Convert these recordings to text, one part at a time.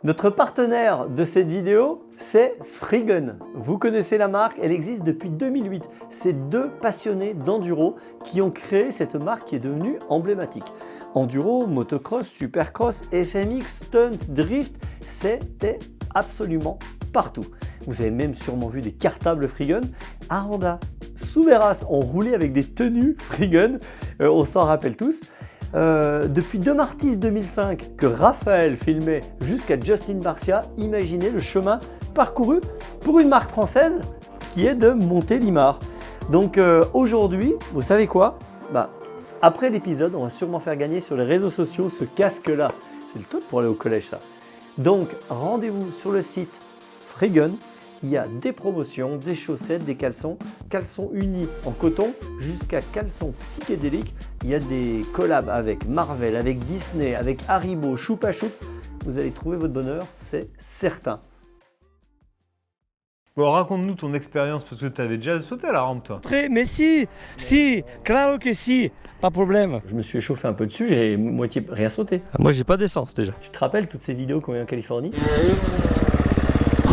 Notre partenaire de cette vidéo, c'est Freegun. Vous connaissez la marque, elle existe depuis 2008. C'est deux passionnés d'enduro qui ont créé cette marque qui est devenue emblématique. Enduro, motocross, supercross, FMX, stunt, drift, c'était absolument partout. Vous avez même sûrement vu des cartables Freegun. Aranda, Souberas ont roulé avec des tenues Freegun, on s'en rappelle tous. Depuis De Martis 2005 que Raphaël filmait jusqu'à Justin Barcia, imaginez le chemin parcouru pour une marque française qui est de Montélimar. Donc aujourd'hui, vous savez quoi? Après l'épisode, on va sûrement faire gagner sur les réseaux sociaux ce casque-là. C'est le top pour aller au collège ça. Donc rendez-vous sur le site Freegun. Il y a des promotions, des chaussettes, des caleçons unis en coton jusqu'à caleçons psychédéliques. Il y a des collabs avec Marvel, avec Disney, avec Haribo, Choupa Choups. Vous allez trouver votre bonheur, c'est certain. Bon, raconte-nous ton expérience parce que tu avais déjà sauté à la rampe toi. Mais si, claro que si, pas de problème. Je me suis échauffé un peu dessus, j'ai moitié rien sauté. Moi j'ai pas d'essence déjà. Tu te rappelles toutes ces vidéos qu'on a en Californie?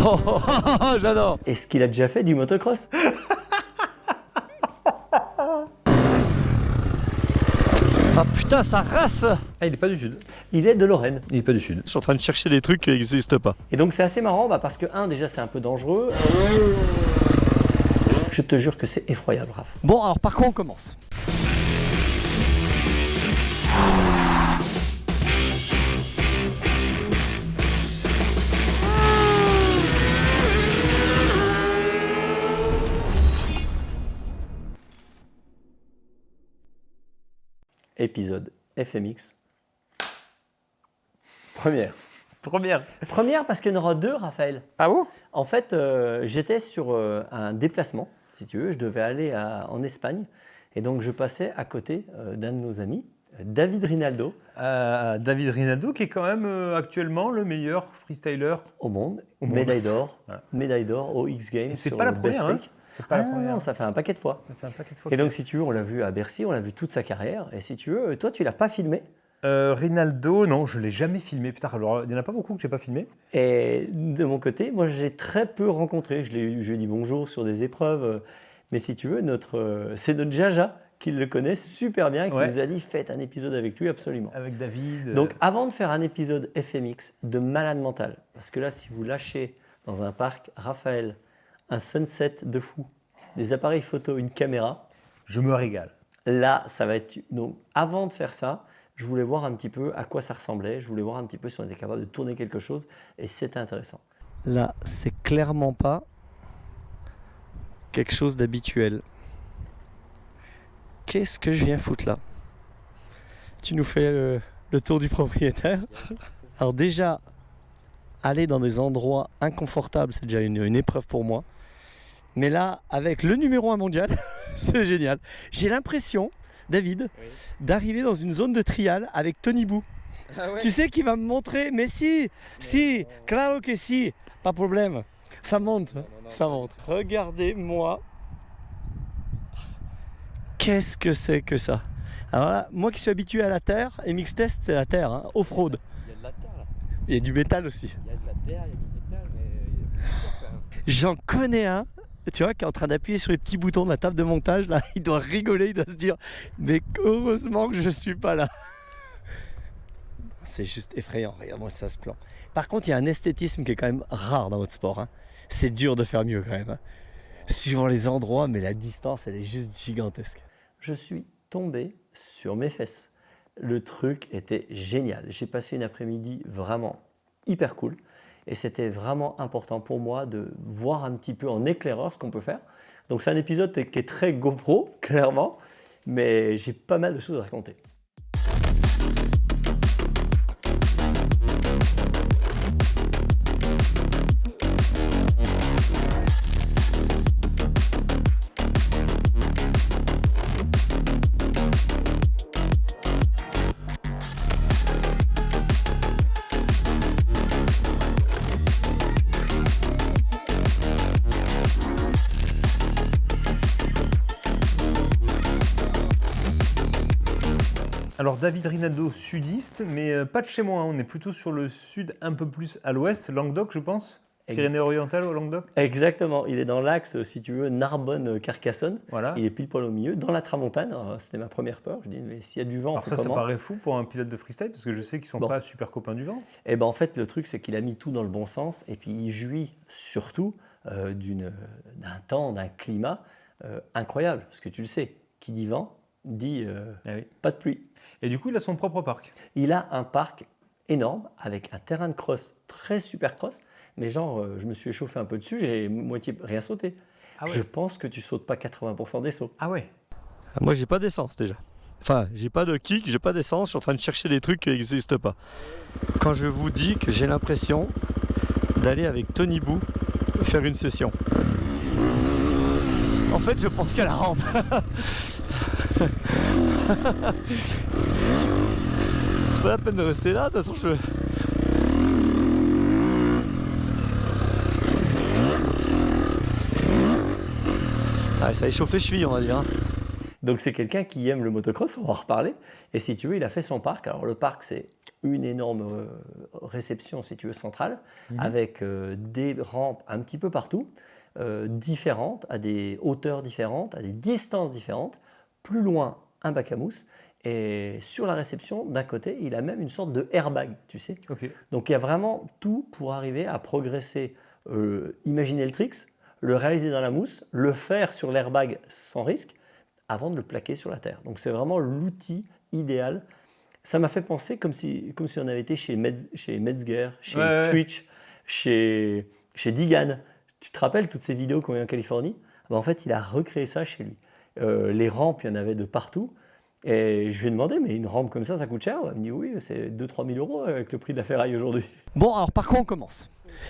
Oh, j'adore. Est-ce qu'il a déjà fait du motocross? Ah putain, ça race. Ah, il est pas du sud. Il est de Lorraine. Il est pas du sud. Je suis en train de chercher des trucs qui n'existent pas. Et donc c'est assez marrant parce que déjà c'est un peu dangereux. Je te jure que c'est effroyable, Raph. Bon, alors par quoi on commence? Épisode FMX. Première parce qu'il y en aura deux, Raphaël. Ah bon? En fait, j'étais sur un déplacement, si tu veux. Je devais aller en Espagne. Et donc, je passais à côté d'un de nos amis, David Rinaldo. David Rinaldo qui est quand même actuellement le meilleur freestyler Au monde. Voilà. Médaille d'or au X Games. Et c'est sur pas la le Best première, hein. Trick. C'est pas la première. Non, ça fait un paquet de fois. Ça fait un paquet de fois. Et donc, si tu veux, on l'a vu à Bercy, on l'a vu toute sa carrière. Et si tu veux, toi, tu l'as pas filmé. Rinaldo, non, je l'ai jamais filmé. Putain, alors il n'y en a pas beaucoup que j'ai pas filmé. Et de mon côté, moi, j'ai très peu rencontré. Je lui ai dit bonjour sur des épreuves. Mais si tu veux, c'est notre Jaja qui le connaît super bien et qui nous a dit faites un épisode avec lui absolument. Avec David. Donc avant de faire un épisode FMX de malade mental, parce que là si vous lâchez dans un parc, Raphaël, un sunset de fou, des appareils photo, une caméra, je me régale. Là ça va être... Donc avant de faire ça, je voulais voir un petit peu à quoi ça ressemblait, je voulais voir un petit peu si on était capable de tourner quelque chose et c'était intéressant. Là, c'est clairement pas quelque chose d'habituel. Qu'est-ce que je viens foutre là? Tu nous fais le tour du propriétaire. Alors déjà, aller dans des endroits inconfortables, c'est déjà une épreuve pour moi. Mais là, avec le numéro 1 mondial, c'est génial. J'ai l'impression, David, d'arriver dans une zone de trial avec Tony Bou. Ah ouais. Tu sais qu'il va me montrer, mais si, claro que si, pas de problème. Ça monte, ça monte. Regardez-moi. Qu'est-ce que c'est que ça? Alors là, moi qui suis habitué à la terre, MX Test c'est la terre, hein, off-road. Il y a de la terre là. Il y a du métal aussi. Il y a de la terre, il y a du métal, mais il y a du métal quand même. J'en connais un, tu vois, qui est en train d'appuyer sur les petits boutons de la table de montage, là, il doit rigoler, il doit se dire mais heureusement que je suis pas là. C'est juste effrayant, regarde-moi ça se plante. Par contre, il y a un esthétisme qui est quand même rare dans votre sport, hein. C'est dur de faire mieux quand même, hein. Suivant les endroits, mais la distance, elle est juste gigantesque. Je suis tombé sur mes fesses. Le truc était génial. J'ai passé une après-midi vraiment hyper cool. Et c'était vraiment important pour moi de voir un petit peu en éclaireur ce qu'on peut faire. Donc c'est un épisode qui est très GoPro, clairement. Mais j'ai pas mal de choses à raconter. Alors David Rinaldo, sudiste, mais pas de chez moi. On est plutôt sur le sud, un peu plus à l'ouest, Languedoc, je pense. Pyrénées-Orientales au Languedoc. Exactement, il est dans l'axe, si tu veux, Narbonne-Carcassonne. Voilà. Il est pile poil au milieu, dans la tramontane. C'était ma première peur. Je dis, mais s'il y a du vent, on Alors fait ça comment? paraît fou pour un pilote de freestyle, parce que je sais qu'ils sont Bon. pas super copains du vent. Et ben en fait, le truc, c'est qu'il a mis tout dans le bon sens et puis il jouit surtout d'un temps, d'un climat incroyable. Parce que tu le sais, qui dit vent, dit Ah oui. pas de pluie. Et du coup, il a son propre parc. Il a un parc énorme avec un terrain de cross très super cross. Mais genre, je me suis échauffé un peu dessus, j'ai moitié rien sauté. Ah ouais. Je pense que tu sautes pas 80% des sauts. Ah ouais. Moi, j'ai pas d'essence déjà. Enfin, j'ai pas de kick, j'ai pas d'essence, je suis en train de chercher des trucs qui n'existent pas. Quand je vous dis que j'ai l'impression d'aller avec Tony Bou faire une session. En fait, je pense qu'à la rampe. C'est pas la peine de rester là, de toute façon, Ah, ça a échauffé les chevilles, on va dire. Donc c'est quelqu'un qui aime le motocross, on va en reparler. Et si tu veux, il a fait son parc. Alors le parc, c'est une énorme réception, si tu veux, centrale, avec des rampes un petit peu partout, différentes, à des hauteurs différentes, à des distances différentes. Plus loin, un bac à mousse. Et sur la réception, d'un côté, il a même une sorte de airbag, tu sais. Ok. Donc il y a vraiment tout pour arriver à progresser, imaginer le tricks, le réaliser dans la mousse, le faire sur l'airbag sans risque, avant de le plaquer sur la terre. Donc c'est vraiment l'outil idéal. Ça m'a fait penser comme si on avait été chez Metzger, chez Twitch, chez Digan. Tu te rappelles toutes ces vidéos qu'on a eu en Californie? En fait, il a recréé ça chez lui. Les rampes, il y en avait de partout. Et je lui ai demandé, mais une rampe comme ça coûte cher? Il me dit oui, c'est 2-3 000 euros avec le prix de la ferraille aujourd'hui. Bon, alors par quoi on commence?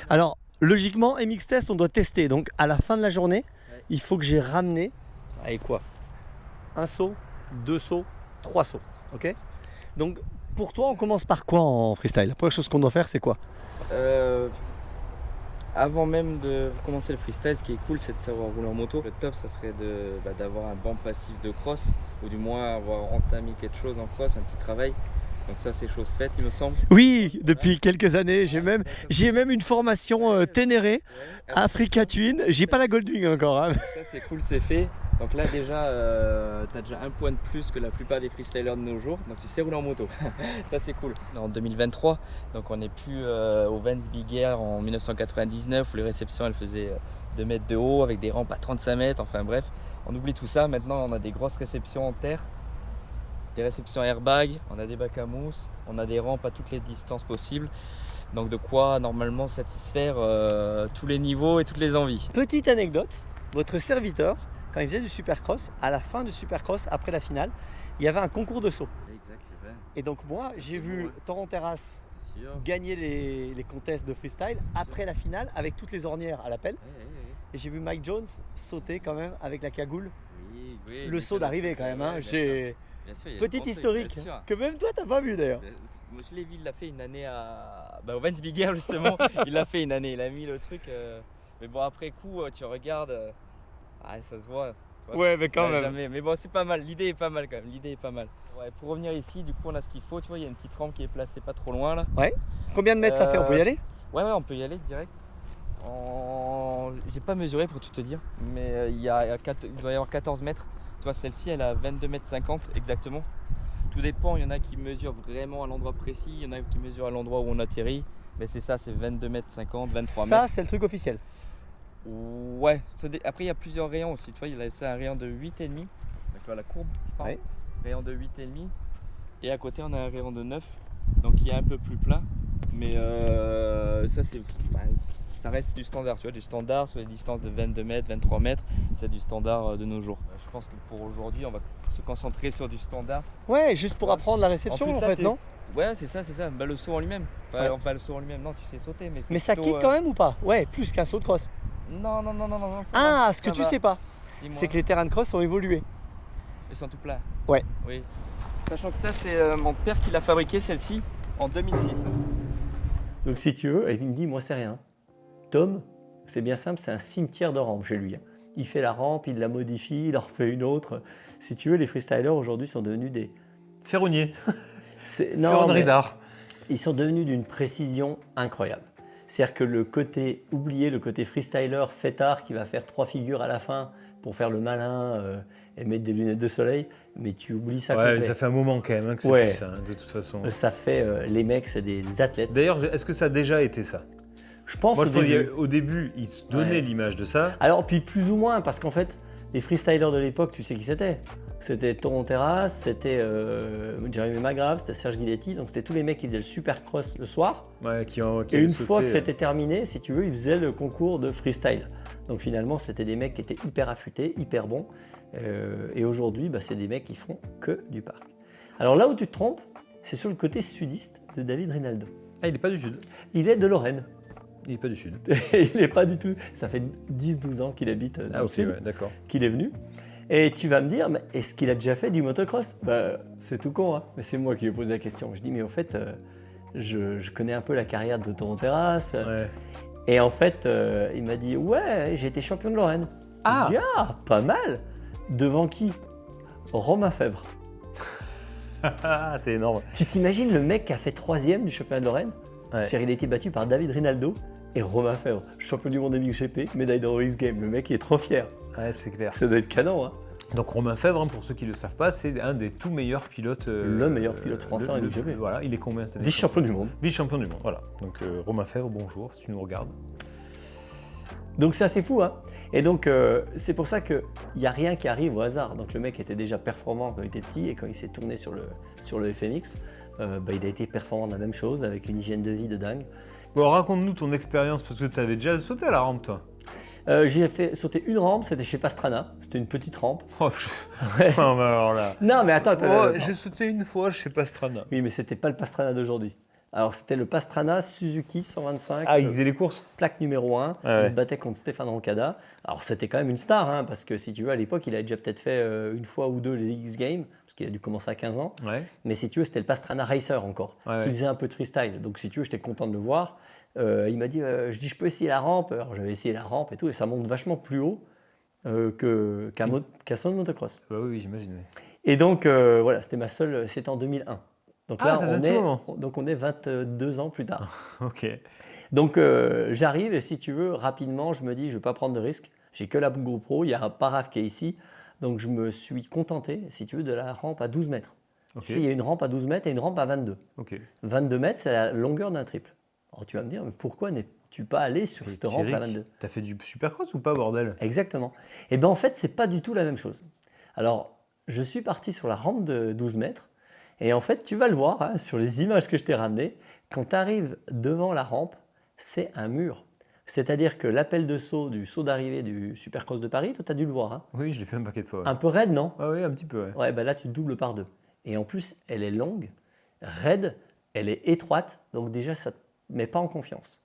Alors, logiquement, MX Test, on doit tester. Donc, à la fin de la journée, il faut que j'ai ramené, avec quoi? Un saut, 2 sauts, 3 sauts. Ok? Donc, pour toi, on commence par quoi en freestyle? La première chose qu'on doit faire, c'est quoi? Avant même de commencer le freestyle, ce qui est cool, c'est de savoir rouler en moto. Le top, ça serait d'avoir un bon passif de cross, ou du moins avoir entamé quelque chose en cross, un petit travail. Donc ça, c'est chose faite, il me semble. Oui, depuis quelques années, j'ai même une formation Ténéré, Africa Twin. J'ai pas la Goldwing encore. Hein. Ça, c'est cool, c'est fait. Donc là, déjà, tu as déjà un point de plus que la plupart des freestylers de nos jours. Donc tu sais rouler en moto. Ça, c'est cool. En 2023, donc on n'est plus au Vans Big Air en 1999 où les réceptions, elles faisaient 2 mètres de haut avec des rampes à 35 mètres. Enfin bref, on oublie tout ça. Maintenant, on a des grosses réceptions en terre, des réceptions airbag, on a des bacs à mousse, on a des rampes à toutes les distances possibles. Donc de quoi normalement satisfaire tous les niveaux et toutes les envies. Petite anecdote, votre serviteur, quand il faisait du supercross, à la fin du supercross, après la finale, il y avait un concours de saut. Exact, c'est vrai. Et donc moi, j'ai vu Torrent Terrace Bien sûr. gagner les contests de freestyle après la finale avec toutes les ornières à l'appel. Et j'ai vu Mike Jones sauter quand même avec la cagoule. Oui, Le saut d'arrivée quand même. Hein. J'ai Bien sûr, il y a petite de bons trucs, historique bien sûr. que même toi t'as pas vu d'ailleurs. Moi, je l'ai vu, il l'a fait une année au Vans Big Air justement. Il l'a fait une année, il a mis le truc. Mais bon, après coup, tu regardes, ça se voit. Tu vois, Ouais, mais quand il a même. jamais- Mais bon, c'est pas mal, l'idée est pas mal quand même. L'idée est pas mal. Ouais, pour revenir ici, du coup, on a ce qu'il faut. Tu vois, il y a une petite rampe qui est placée pas trop loin là. Combien de mètres ça fait? On peut y aller? Ouais, on peut y aller direct. J'ai pas mesuré pour tout te dire, mais il doit y avoir 14 mètres. Tu vois, celle-ci, elle a 22 mètres 50 exactement. Tout dépend, il y en a qui mesurent vraiment à l'endroit précis, il y en a qui mesurent à l'endroit où on atterrit. Mais c'est ça, c'est 22 mètres 50, 23 Ça, mètres. c'est le truc officiel. Ouais, après il y a plusieurs rayons aussi. Tu vois, c'est un rayon de 8,5. Donc tu vois la courbe, tu parles. Ouais. Rayon de 8,5. Et à côté, on a un rayon de 9. Donc il est un peu plus plat. Mais ça reste du standard, tu vois, du standard sur les distances de 22 mètres, 23 mètres, c'est du standard de nos jours. Je pense que pour aujourd'hui, on va se concentrer sur du standard. Ouais, juste pour apprendre la réception en là, fait, non? Ouais, c'est ça. Bah, le saut en lui-même. Ouais. Enfin, le saut en lui-même, non, tu sais sauter. Mais ça kick quand même ou pas? Ouais, plus qu'un saut de cross. Non. Ah, ce que tu sais pas, Dis-moi. c'est que les terrains de cross ont évolué. Ils sont tout plats. Ouais. Oui. Sachant que ça, c'est mon père qui l'a fabriqué, celle-ci, en 2006. Donc si tu veux, il me dit, moi c'est rien. Tom, c'est bien simple, c'est un cimetière de rampes chez lui. Il fait la rampe, il la modifie, il en refait une autre. Si tu veux, les freestylers aujourd'hui sont devenus Ferronnier. Non, Ferron mais Ridard. ils sont devenus d'une précision incroyable. C'est-à-dire que le côté freestyler, fêtard, qui va faire 3 figures à la fin pour faire le malin et mettre des lunettes de soleil, mais tu oublies ça Ouais, mais complet. ça fait un moment quand même que c'est Ouais. plus ça, de toute façon. Ça fait, les mecs, c'est des athlètes. D'ailleurs, est-ce que ça a déjà été ça? Je pense Moi, au je pense début. qu'au début, ils se donnaient Ouais. l'image de ça. Alors, puis plus ou moins, parce qu'en fait, les freestylers de l'époque, tu sais qui c'était. C'était Toron Terrace, c'était Jeremy McGrath, c'était Serge Guidetti, donc c'était tous les mecs qui faisaient le supercross le soir. Ouais, qui Et avaient une sauté, fois que c'était terminé, si tu veux, ils faisaient le concours de freestyle. Donc finalement, c'était des mecs qui étaient hyper affûtés, hyper bons. Et aujourd'hui, c'est des mecs qui font que du parc. Alors là où tu te trompes, c'est sur le côté sudiste de David Rinaldo. Ah, il n'est pas du sud. Il est de Lorraine. Il n'est pas du sud. Il n'est pas du tout. Ça fait 10-12 ans qu'il habite dans Ah, le ok, sud, ouais, d'accord. qu'il est venu. Et tu vas me dire, mais est-ce qu'il a déjà fait du motocross? C'est tout con, hein. Mais c'est moi qui lui ai posé la question. Je dis, mais au fait, je connais un peu la carrière de Toron Terrace. Ouais. Et en fait, il m'a dit, ouais, j'ai été champion de Lorraine. Ah. Je dis, ah, pas mal. Devant qui? Romain Fèvre. Ah, c'est énorme. Tu t'imagines le mec qui a fait 3e du championnat de Lorraine? Ouais. C'est-à-dire, il a été battu par David Rinaldo et Romain Fèvre, champion du monde MXGP, médaille d'or au X-Games. Le mec, il est trop fier. Ouais, c'est clair. Ça doit être canon, hein. Donc Romain Fèvre, pour ceux qui ne le savent pas, c'est un des tout meilleurs pilotes. Le meilleur pilote français en MXGP. Voilà, il est combien cette année? Vice-champion du monde. Vice-champion du monde, voilà. Donc Romain Fèvre, bonjour, si tu nous regardes. Donc c'est assez fou, hein. Et donc c'est pour ça qu'il n'y a rien qui arrive au hasard. Donc le mec était déjà performant quand il était petit et quand il s'est tourné sur le FMX, il a été performant de la même chose avec une hygiène de vie de dingue. Bon, raconte-nous ton expérience, parce que tu avais déjà sauté à la rampe, toi. J'ai fait sauter une rampe, c'était chez Pastrana. C'était une petite rampe. Oh, Ouais. non, mais alors là. Non mais attends. J'ai sauté une fois chez Pastrana. Oui mais c'était pas le Pastrana d'aujourd'hui. Alors c'était le Pastrana Suzuki 125. Ah, il faisait les courses? Plaque numéro 1, ouais. il se battait contre Stéphane Roncada. Alors c'était quand même une star, hein, parce que si tu veux, à l'époque, il avait déjà peut-être fait une fois ou deux les X-Games, parce qu'il a dû commencer à 15 ans. Ouais. Mais si tu veux, c'était le Pastrana Racer encore, Ouais, qui ouais. faisait un peu de freestyle. Donc si tu veux, j'étais content de le voir. Il m'a dit, je peux essayer la rampe. Alors j'avais essayé la rampe et tout, et ça monte vachement plus haut qu'un son de motocross. Bah oui, j'imagine. Oui. Et donc voilà, c'était en 2001. Donc Ah, là, ça fait un petit moment. on est 22 ans plus tard. Ok. Donc j'arrive et si tu veux, rapidement, je me dis, je ne vais pas prendre de risque. J'ai que la GoPro, il y a un paraphe qui est ici. Donc je me suis contenté, si tu veux, de la rampe à 12 mètres. Ok. Tu sais, il y a une rampe à 12 mètres et une rampe à 22. Ok. 22 mètres, c'est la longueur d'un triple. Alors tu vas me dire, mais pourquoi n'es-tu pas allé sur cette rampe à 22? T'as fait du supercross ou pas, bordel? Exactement. Et bien en fait, c'est pas du tout la même chose. Alors, je suis parti sur la rampe de 12 mètres. Et en fait, tu vas le voir hein, sur les images que je t'ai ramenées. Quand tu arrives devant la rampe, c'est un mur. C'est-à-dire que l'appel de saut du saut d'arrivée du Supercross de Paris, toi, tu as dû le voir. Hein. Oui, je l'ai fait un paquet de fois. Ouais. Un peu raide, non? Ah oui, un petit peu, ouais. Ouais, bah là, tu doubles par deux. Et en plus, elle est longue, raide, elle est étroite. Donc déjà, ça ne te met pas en confiance.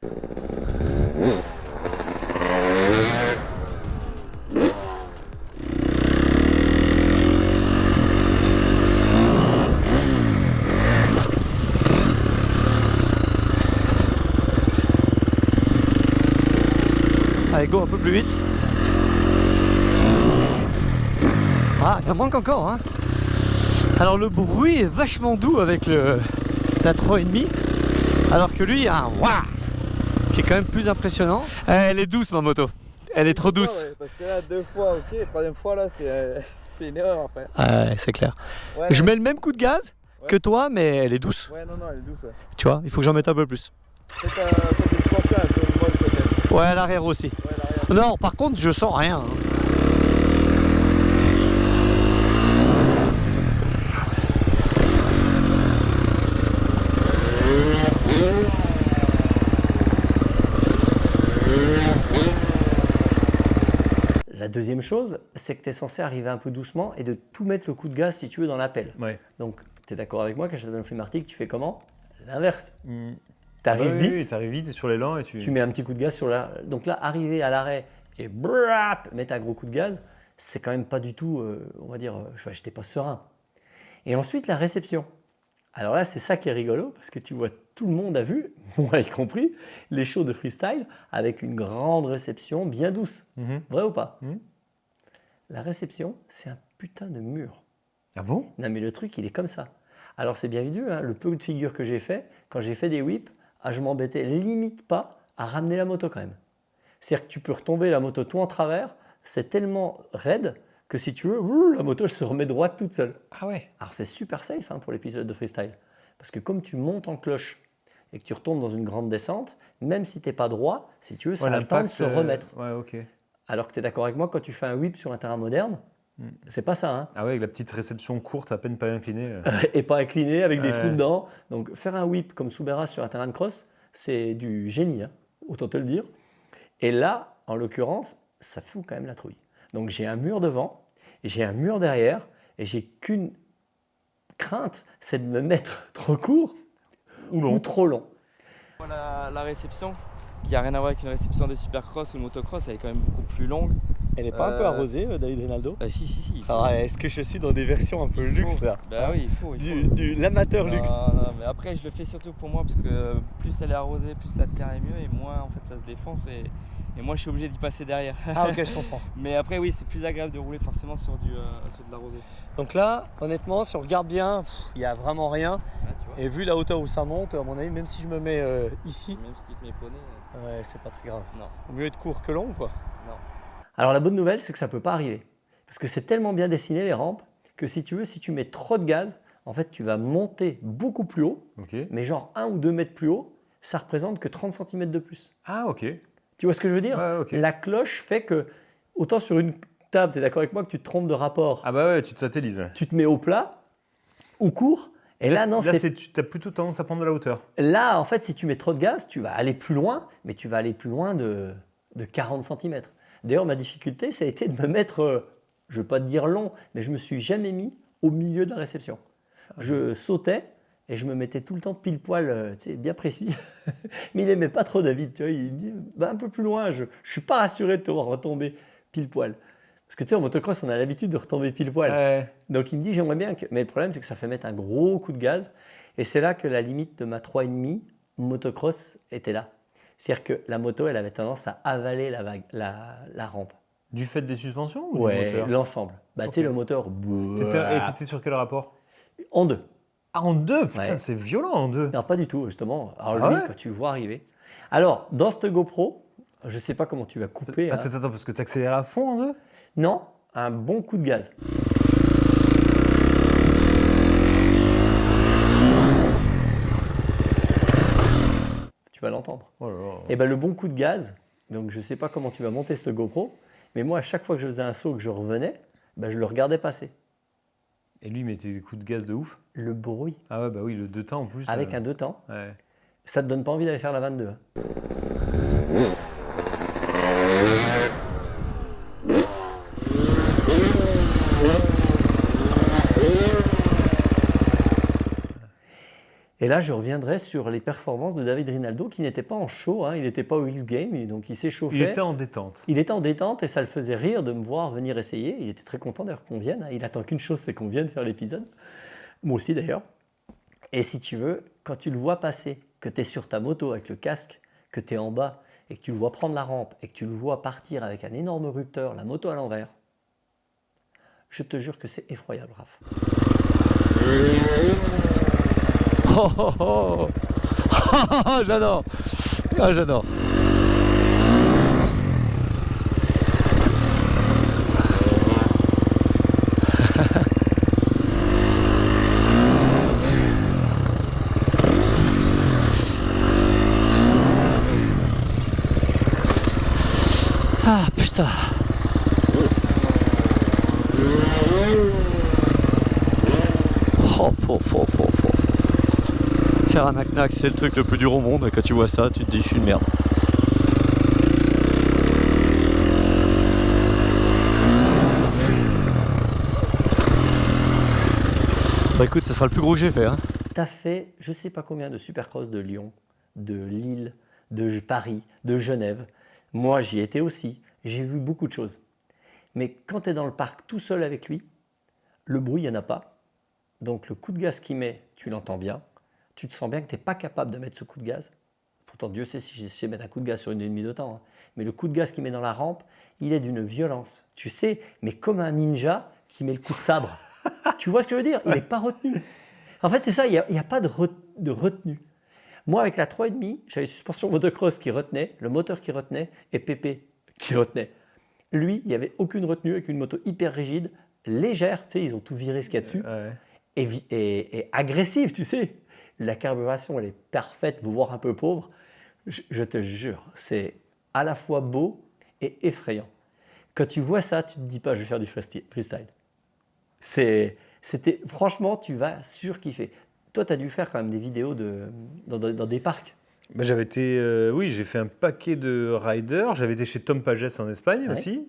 Allez, go un peu plus vite. Ah, il en manque encore. Hein. Alors le bruit est vachement doux avec la 3,5. Alors que lui, il y a un waouh qui est quand même plus impressionnant. Elle est douce ma moto. Elle est trop douce. Ouais, parce que là, 2 fois, ok, la 3e fois, là, c'est une erreur après. Ouais, c'est clair. Ouais, Je mets le même coup de gaz Ouais. que toi, mais elle est douce. Ouais, non, elle est douce. Ouais. Tu vois, il faut que j'en mette un peu plus. Peut-être que je pensais un peu de vol peut-être. Ouais, à l'arrière aussi. Ouais, l'arrière. Non, par contre, je sens rien. Hein. La deuxième chose, c'est que tu es censé arriver un peu doucement et de tout mettre le coup de gaz si tu veux dans l'appel. Ouais. Donc, tu es d'accord avec moi qu'à Châteauneuf Martic, tu fais comment? L'inverse. Mm. Tu arrives vite, Oui, t'arrives vite sur l'élan et tu... tu mets un petit coup de gaz sur la. Donc là, arriver à l'arrêt et brap, mettre un gros coup de gaz, c'est quand même pas du tout, on va dire, j'étais pas serein. Et ensuite, la réception. Alors là, c'est ça qui est rigolo parce que tu vois, tout le monde a vu, moi y compris, les shows de freestyle avec une grande réception bien douce. Mhm. Vrai ou pas? Mhm. La réception, c'est un putain de mur. Ah bon? Non mais le truc, il est comme ça. Alors c'est bien vu, hein, le peu de figures que j'ai fait, quand j'ai fait des whips, je m'embêtais limite pas à ramener la moto quand même. C'est-à-dire que tu peux retomber la moto tout en travers, c'est tellement raide que si tu veux, la moto elle se remet droite toute seule. Ah ouais. Alors c'est super safe hein, pour l'épisode de freestyle. Parce que comme tu montes en cloche et que tu retombes dans une grande descente, même si tu n'es pas droit, si tu veux, ça a le temps de se remettre. Ouais, ok. Alors que tu es d'accord avec moi, quand tu fais un whip sur un terrain moderne, c'est pas ça. Hein. Ah ouais, avec la petite réception courte, à peine pas inclinée. Et pas incliné, avec des Ouais. trous dedans. Donc faire un whip comme Soubera sur un terrain de cross, c'est du génie, hein, autant te le dire. Et là, en l'occurrence, ça fout quand même la trouille. Donc j'ai un mur devant, j'ai un mur derrière, et j'ai qu'une crainte, c'est de me mettre trop court ou trop long. La réception, qui n'a rien à voir avec une réception de supercross ou de motocross, elle est quand même beaucoup plus longue. Elle n'est pas un peu arrosée, David Rinaldo? Si. il faut. Alors, est-ce que je suis dans des versions un peu luxe là? Bah oui, il faut. L'amateur luxe. Non, mais après, je le fais surtout pour moi parce que plus elle est arrosée, plus la terre est mieux et moins en fait ça se défonce et moi je suis obligé d'y passer derrière. Ah ok, je comprends. Mais après, oui, c'est plus agréable de rouler forcément sur de l'arrosé. Donc là, honnêtement, si on regarde bien, il n'y a vraiment rien. Là, tu vois. Et vu la hauteur où ça monte, à mon avis, même si je me mets ici, Même si tu te mets poney, ouais, c'est pas très grave. non. Vaut mieux être court que long, quoi. Alors la bonne nouvelle, c'est que ça ne peut pas arriver. Parce que c'est tellement bien dessiné les rampes que si tu mets trop de gaz, en fait tu vas monter beaucoup plus haut, Ok. mais genre 1 ou 2 mètres plus haut, ça représente que 30 cm de plus. Ah ok. Tu vois ce que je veux dire? Ouais, ok. La cloche fait que, autant sur une table, tu es d'accord avec moi que tu te trompes de rapport, Ah bah ouais, tu te satellises. Ouais. tu te mets au plat ou court, et là non, tu as plutôt tendance à prendre de la hauteur. là en fait si tu mets trop de gaz, tu vas aller plus loin, mais tu vas aller plus loin de 40 cm. D'ailleurs ma difficulté ça a été de me mettre, je ne veux pas te dire long, mais je me suis jamais mis au milieu de la réception. Je sautais et je me mettais tout le temps pile poil, tu sais, bien précis. Mais il n'aimait pas trop David, tu vois, il dit bah, un peu plus loin, je ne suis pas rassuré de te voir retomber pile poil. Parce que tu sais, en motocross, on a l'habitude de retomber pile poil. Ouais. Donc il me dit j'aimerais bien que. Mais le problème, c'est que ça fait mettre un gros coup de gaz. Et c'est là que la limite de ma 3,5 motocross était là. C'est-à-dire que la moto, elle avait tendance à avaler la rampe. Du fait des suspensions ou du Ouais, moteur? l'ensemble. Bah, tu sais, Ok. le moteur. T'étais sur quel rapport? En deux. Ah, en deux? Putain, Ouais. c'est violent en deux. Non, pas du tout, justement. Alors Ah lui, ouais quand tu le vois arriver. Alors, dans cette GoPro, je ne sais pas comment tu vas couper. hein. Attends, parce que t'accélères à fond en deux? Non, un bon coup de gaz. Tu vas l'entendre. Oh là là. Et ben le bon coup de gaz, donc je ne sais pas comment tu vas monter cette GoPro, mais moi, à chaque fois que je faisais un saut, que je revenais, ben, je le regardais passer. Et lui, il mettait des coups de gaz de ouf. Le bruit, Ah ouais, bah oui, le deux temps en plus. avec un deux temps, Ouais. ça ne te donne pas envie d'aller faire la 22. hein. Et là, je reviendrai sur les performances de David Rinaldo, qui n'était pas en show, hein, il n'était pas au X-Game, et donc il s'échauffait. Il était en détente. Il était en détente et ça le faisait rire de me voir venir essayer. Il était très content d'ailleurs qu'on vienne. hein. Il attend qu'une chose, c'est qu'on vienne faire l'épisode. Moi aussi d'ailleurs. Et si tu veux, quand tu le vois passer, que tu es sur ta moto avec le casque, que tu es en bas et que tu le vois prendre la rampe et que tu le vois partir avec un énorme rupteur, la moto à l'envers, je te jure que c'est effroyable, Raph. Oh, oh, oh. J'adore. Ah, j'adore. Ah putain. Faire un knack-knack, c'est le truc le plus dur au monde. Et quand tu vois ça, tu te dis, je suis une merde. Bah écoute, ça sera le plus gros que j'ai fait. Hein. T'as fait, je sais pas combien de supercross de Lyon, de Lille, de Paris, de Genève. Moi, j'y étais aussi. J'ai vu beaucoup de choses. Mais quand tu es dans le parc tout seul avec lui, le bruit, il n'y en a pas. Donc le coup de gaz qu'il met, tu l'entends bien. Tu te sens bien que tu n'es pas capable de mettre ce coup de gaz. Pourtant, Dieu sait si j'essaie de mettre un coup de gaz sur une demi de temps. hein. Mais le coup de gaz qu'il met dans la rampe, il est d'une violence. Tu sais, mais comme un ninja qui met le coup de sabre. Tu vois ce que je veux dire? Il n'est pas retenu. En fait, c'est ça, il n'y a pas de retenue. Moi, avec la 3,5, j'avais suspension motocross qui retenait, le moteur qui retenait et Pépé qui retenait. Lui, il n'y avait aucune retenue avec une moto hyper rigide, légère, tu sais, ils ont tout viré ce qu'il y a dessus, et agressive, tu sais. La carburation, elle est parfaite, vous voir un peu pauvre. Je te jure, c'est à la fois beau et effrayant. Quand tu vois ça, tu ne te dis pas, je vais faire du freestyle. Franchement, tu vas surkiffer. Toi, tu as dû faire quand même des vidéos dans des parcs. Bah, j'avais été, oui, j'ai fait un paquet de riders. J'avais été chez Tom Pages en Espagne aussi.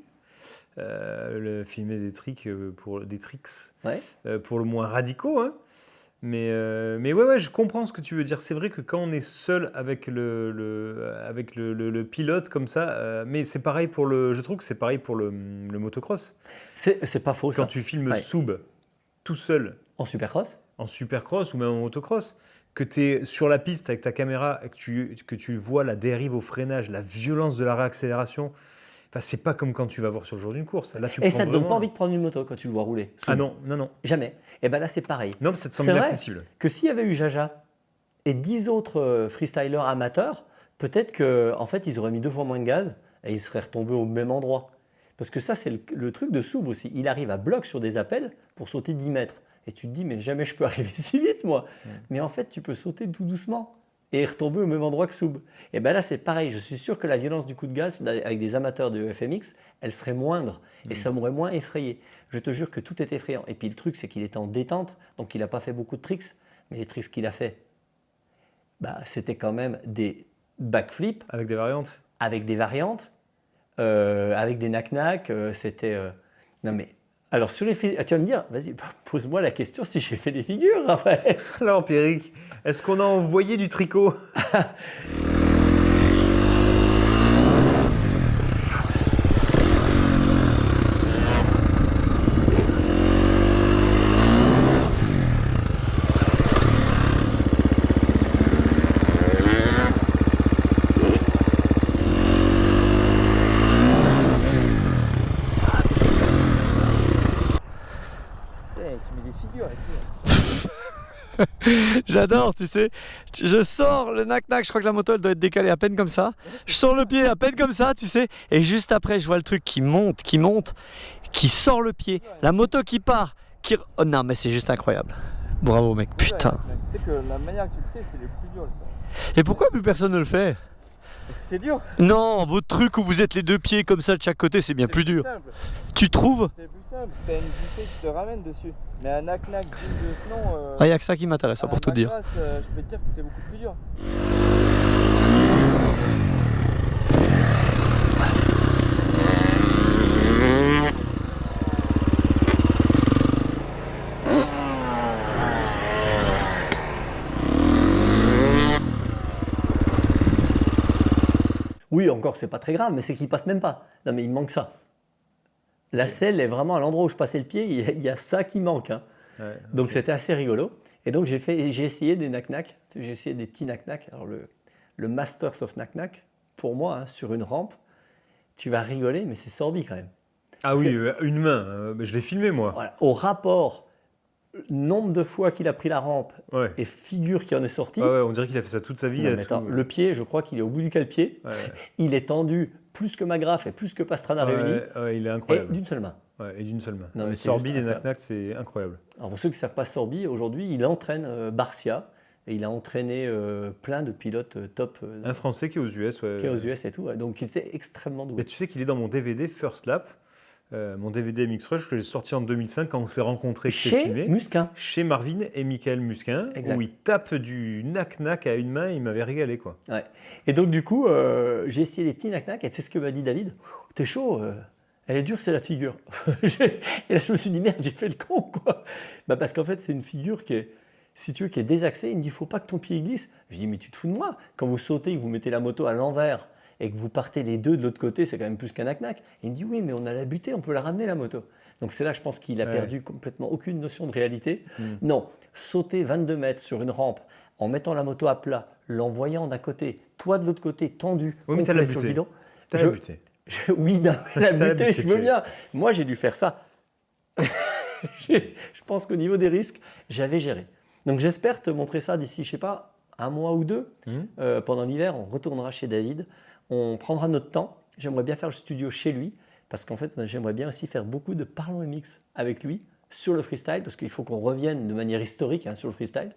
Filmer des tricks pour le moins radicaux. Hein. Mais ouais, je comprends ce que tu veux dire. C'est vrai que quand on est seul avec le pilote comme ça, mais c'est pareil je trouve que c'est pareil pour le motocross. C'est pas faux ça. Quand tu filmes sub tout seul. En supercross. En supercross ou même en motocross, que tu es sur la piste avec ta caméra et que tu vois la dérive au freinage, la violence de la réaccélération, enfin, c'est pas comme quand tu vas voir sur le jour d'une course. Là, et ça ne te donne pas envie de prendre une moto quand tu le vois rouler. Ah non. Jamais. Et bien là, c'est pareil. Non, ça te semble c'est inaccessible. vrai que s'il y avait eu Jaja et 10 autres freestylers amateurs, peut-être qu'en fait, ils auraient mis 2 fois moins de gaz et ils seraient retombés au même endroit. Parce que ça, c'est le truc de Soub aussi. Il arrive à bloc sur des appels pour sauter 10 mètres. Et tu te dis, mais jamais je peux arriver si vite, moi. Mais en fait, tu peux sauter tout doucement et retomber au même endroit que Soub. Et bien là, c'est pareil. Je suis sûr que la violence du coup de gaz avec des amateurs de FMX, elle serait moindre. Et ça m'aurait moins effrayé. Je te jure que tout est effrayant. Et puis le truc, c'est qu'il était en détente. Donc, il n'a pas fait beaucoup de tricks. Mais les tricks qu'il a fait, c'était quand même des backflips. Avec des variantes. Avec des variantes. Avec des knack-knack. Non mais... Alors, sur les figures, tu vas me dire, vas-y, pose-moi la question si j'ai fait des figures, Raphaël. Alors, Pierrick, est-ce qu'on a envoyé du tricot? J'adore, tu sais. Je sors le knack-knack, je crois que la moto elle doit être décalée à peine comme ça. Je sors le pied à peine comme ça, tu sais. Et juste après, je vois le truc qui monte, qui sort le pied. La moto qui part, Oh non, mais c'est juste incroyable. Bravo, mec, putain. Tu sais que la manière que tu le fais, c'est le plus dur, ça. Et pourquoi plus personne ne le fait? Parce que c'est dur. Non, votre truc où vous êtes les deux pieds comme ça de chaque côté, c'est bien plus dur. Simple. Tu trouves? C'est plus simple, t'as une vitesse qui te ramène dessus. Mais un knack-knack digne de ce nom. Ah, y a que ça qui m'intéresse, pour tout dire. Je peux te dire que c'est beaucoup plus dur. Oui, encore, c'est pas très grave, mais c'est qu'il passe même pas. Non, mais il manque ça. La selle est vraiment à l'endroit où je passais le pied, il y a ça qui manque. Hein. Ouais, donc c'était assez rigolo. Et donc j'ai essayé des knack-knack, j'ai essayé des petits knack-knack. Alors le Masters of knack-knack, pour moi, hein, sur une rampe, tu vas rigoler, mais c'est Sorby quand même. Ah oui, une main, je l'ai filmé moi. Voilà, au rapport, nombre de fois qu'il a pris la rampe et figure qui en est sorti. Ouais, on dirait qu'il a fait ça toute sa vie. Non, attends, le pied, je crois qu'il est au bout du cale-pied. Ouais. Il est tendu plus que Magraff et plus que Pastrana réunis. Ouais, il est incroyable. Et d'une seule main. Ouais, et d'une seule main. Non, mais Sorby, les knack-knack, c'est incroyable. Alors pour ceux qui ne savent pas Sorby, aujourd'hui, il entraîne Barcia. Et il a entraîné plein de pilotes top. Un Français qui est aux US. Qui est aux US et tout. Donc il était extrêmement doué. Mais tu sais qu'il est dans mon DVD First Lap. Mon DVD MX Rush que j'ai sorti en 2005 quand on s'est rencontrés chez Musquin. Chez Marvin et Michael Musquin, exact. Où il tape du knack-knack à une main, il m'avait régalé quoi. Ouais. Et donc du coup, j'ai essayé des petits knack-knack et tu sais ce que m'a dit David? T'es chaud, elle est dure, c'est la figure. Et là je me suis dit merde, j'ai fait le con quoi. Parce qu'en fait c'est une figure qui est, si tu veux, qui est désaxée. Il me dit faut pas que ton pied glisse. Je dis mais tu te fous de moi? Quand vous sautez, que vous mettez la moto à l'envers et que vous partez les deux de l'autre côté, c'est quand même plus qu'un knack-knack. Il me dit oui, mais on a la butée, on peut la ramener la moto. Donc c'est là, je pense qu'il a perdu complètement aucune notion de réalité. Non, sauter 22 mètres sur une rampe en mettant la moto à plat, l'envoyant d'un côté, toi de l'autre côté, tendu, oui, mais t'as la sur le bidon. T'as la butée. Oui, non, la butée, je veux bien. Moi, j'ai dû faire ça. Je pense qu'au niveau des risques, j'avais géré. Donc j'espère te montrer ça d'ici, je sais pas, un mois ou deux. Pendant l'hiver, on retournera chez David, on prendra notre temps. J'aimerais bien faire le studio chez lui, parce qu'en fait, j'aimerais bien aussi faire beaucoup de Parlons MX avec lui sur le freestyle, parce qu'il faut qu'on revienne de manière historique sur le freestyle.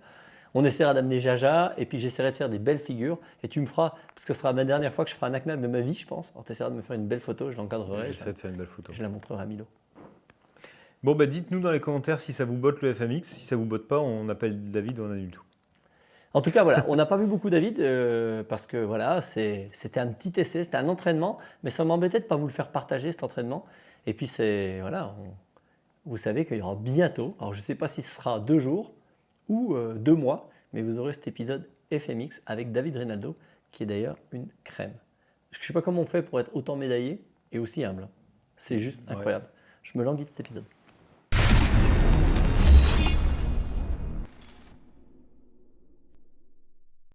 On essaiera d'amener Jaja, et puis j'essaierai de faire des belles figures, et tu me feras, parce que ce sera ma dernière fois que je ferai un knack de ma vie, je pense. Alors tu essaieras de me faire une belle photo, je l'encadrerai. J'essaierai de faire une belle photo. Je la montrerai à Milo. Bon, bah dites-nous dans les commentaires si ça vous botte le FMX. Si ça vous botte pas, on appelle David, on annule tout. En tout cas, voilà, on n'a pas vu beaucoup David parce que voilà, c'était un petit essai, c'était un entraînement, mais ça m'embêtait de ne pas vous le faire partager cet entraînement. Et puis vous savez qu'il y aura bientôt, alors je ne sais pas si ce sera 2 jours ou 2 mois, mais vous aurez cet épisode FMX avec David Reynaldo, qui est d'ailleurs une crème. Je ne sais pas comment on fait pour être autant médaillé et aussi humble. C'est juste incroyable. Je me languis de cet épisode.